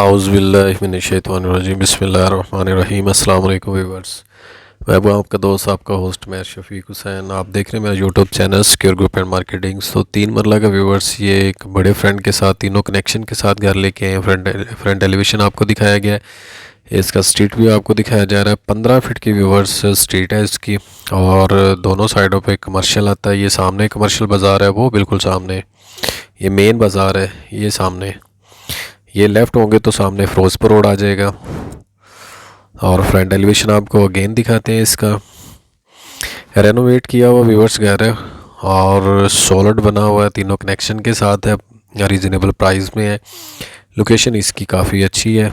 आउज़ुबिल्लाहिमिनश्शैतानिर्रजीम बिस्मिल्लाहिर्रहमानिर्रहीम। अस्सलाम वालेकुम व्यूअर्स, मैं हूं आपका दोस्त, आपका होस्ट मैं शफीक हुसैन। आप देख रहे हैं मेरा YouTube channel secure group and marketing. तो 3 मरला का व्यूअर्स, ये एक बड़े फ्रंट के साथ तीनों कनेक्शन के साथ घर लेके आए हैं। फ्रंट एलिवेशन आपको दिखाया गया है, इसका स्ट्रीट व्यू आपको दिखाया जा रहा है। 15 फीट की व्यूअर्स स्ट्रीट है इसकी, और दोनों साइडों पे कमर्शियल आता है। ये सामने कमर्शियल बाज़ार है, वो बिल्कुल सामने ये मेन बाज़ार है। ये सामने ये लेफ़्ट होंगे तो सामने फिरोजपुर रोड आ जाएगा। और फ्रंट एलिवेशन आपको अगेन दिखाते हैं। इसका रेनोवेट किया हुआ व्यूअर्स घर है और सॉलिड बना हुआ है, तीनों कनेक्शन के साथ है, रीज़नेबल प्राइस में है। लोकेशन इसकी काफ़ी अच्छी है।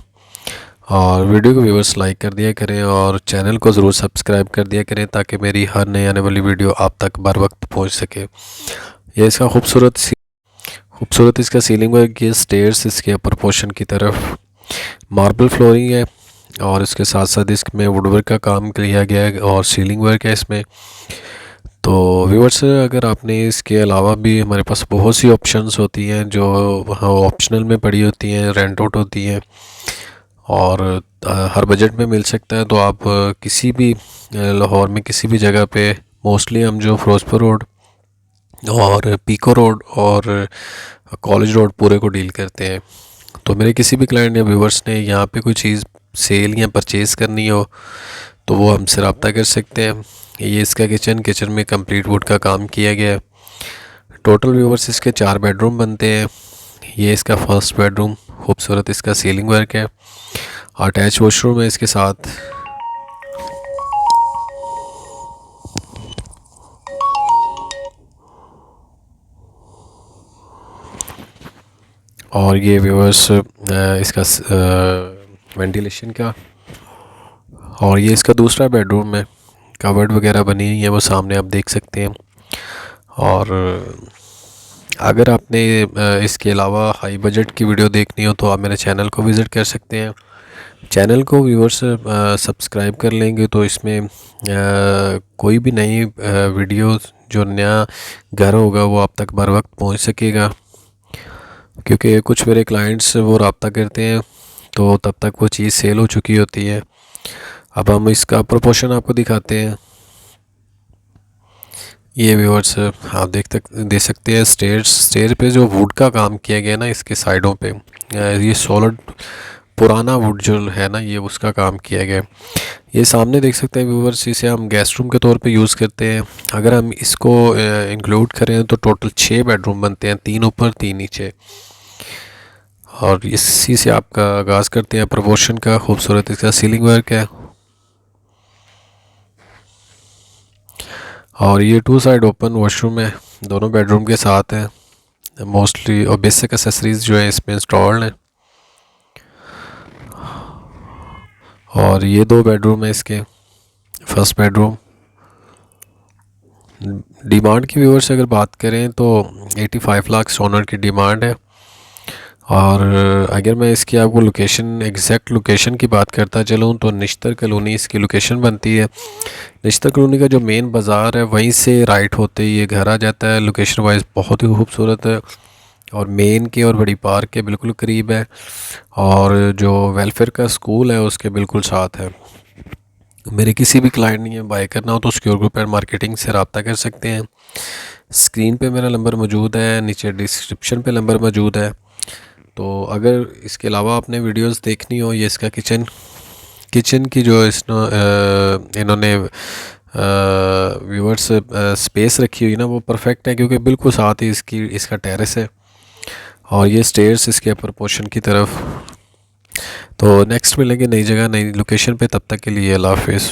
और वीडियो को व्यूअर्स लाइक कर दिया करें और चैनल को ज़रूर सब्सक्राइब कर दिया करें ताकि मेरी हर नई आने वाली वीडियो आप तक बर वक्त पहुँच सके। ये इसका खूबसूरत इसका सीलिंग वर्क, ये स्टेयर्स इसके अपर पोर्शन की तरफ मार्बल फ्लोरिंग है, और इसके साथ साथ इसमें वुडवर्क का काम किया गया है और सीलिंग वर्क है इसमें। तो व्यूअर्स, अगर आपने इसके अलावा भी हमारे पास बहुत सी ऑप्शंस होती हैं जो ऑप्शनल में पड़ी होती हैं, रेंट आउट होती हैं, और हर बजट में मिल सकता है। तो आप किसी भी लाहौर में किसी भी जगह पे, मोस्टली हम जो फिरोजपुर रोड और पीको रोड और कॉलेज रोड पूरे को डील करते हैं। तो मेरे किसी भी क्लाइंट या व्यूवर्स ने यहाँ पे कोई चीज़ सेल या परचेज़ करनी हो तो वो हमसे रब्ता कर सकते हैं। ये इसका किचन में कंप्लीट वुड का काम किया गया है। टोटल व्यूवर्स इसके 4 बेडरूम बनते हैं। ये इसका फर्स्ट बेडरूम, खूबसूरत इसका सीलिंग वर्क है, अटैच वॉशरूम है इसके साथ। और ये व्यूअर्स इसका वेंटिलेशन का, और ये इसका दूसरा बेडरूम है, कबर्ड वगैरह बनी हुई है वो सामने आप देख सकते हैं। और अगर आपने इसके अलावा हाई बजट की वीडियो देखनी हो तो आप मेरे चैनल को विज़िट कर सकते हैं। चैनल को व्यूअर्स सब्सक्राइब कर लेंगे तो इसमें कोई भी नई वीडियो जो नया घर होगा वो आप तक बर वक्त पहुँच सकेगा, क्योंकि कुछ मेरे क्लाइंट्स वो रब्ता करते हैं तो तब तक वो चीज़ सेल हो चुकी होती है। अब हम इसका प्रोपोर्शन आपको दिखाते हैं। ये व्यूअर्स आप दे सकते हैं स्टेयर पे जो वुड का काम किया गया ना इसके साइडों पे, ये सॉलिड पुराना वुड जो है ना, ये उसका काम किया गया। ये सामने देख सकते हैं व्यूअर्स, इसे हम गेस्ट रूम के तौर पे यूज़ करते हैं। अगर हम इसको इंक्लूड करें तो टोटल 6 बेडरूम बनते हैं, 3 ऊपर 3 नीचे। और इसी से आपका आगाज़ करते हैं प्रमोशन का। खूबसूरत इसका सीलिंग वर्क है, और ये 2 साइड ओपन वॉशरूम है, दोनों बेडरूम के साथ है। मोस्टली और बेसिक एक्सेसरीज जो है इसमें इंस्टॉल्ड है। और ये 2 बेडरूम है इसके। फर्स्ट बेडरूम डिमांड की व्यूअर्स अगर बात करें तो 85 लाख ओनर की डिमांड है। और अगर मैं इसकी आपको एग्जैक्ट लोकेशन की बात करता चलूँ तो निश्तर कॉलोनी इसकी लोकेशन बनती है। निश्तर कॉलोनी का जो मेन बाज़ार है वहीं से राइट होते ही ये घर आ जाता है। लोकेशन वाइज बहुत ही खूबसूरत है, और मेन के और बड़ी पार्क के बिल्कुल करीब है, और जो वेलफेयर का स्कूल है उसके बिल्कुल साथ है। मेरे किसी भी क्लाइंट ने बाय करना हो तो सिक्योर ग्रुप एंड मार्केटिंग से रब्ता कर सकते हैं। स्क्रीन पे मेरा नंबर मौजूद है, नीचे डिस्क्रिप्शन पे नंबर मौजूद है। तो अगर इसके अलावा आपने वीडियोस देखनी हो, ये इसका किचन की जो इन्होंने व्यूअर्स स्पेस रखी हुई ना वो परफेक्ट है, क्योंकि बिल्कुल साथ ही इसका टेरेस है, और ये स्टेयर्स इसके अपर पोर्शन की तरफ। तो नेक्स्ट मिलेंगे नई जगह नई लोकेशन पे, तब तक के लिए अल्लाह हाफिज़।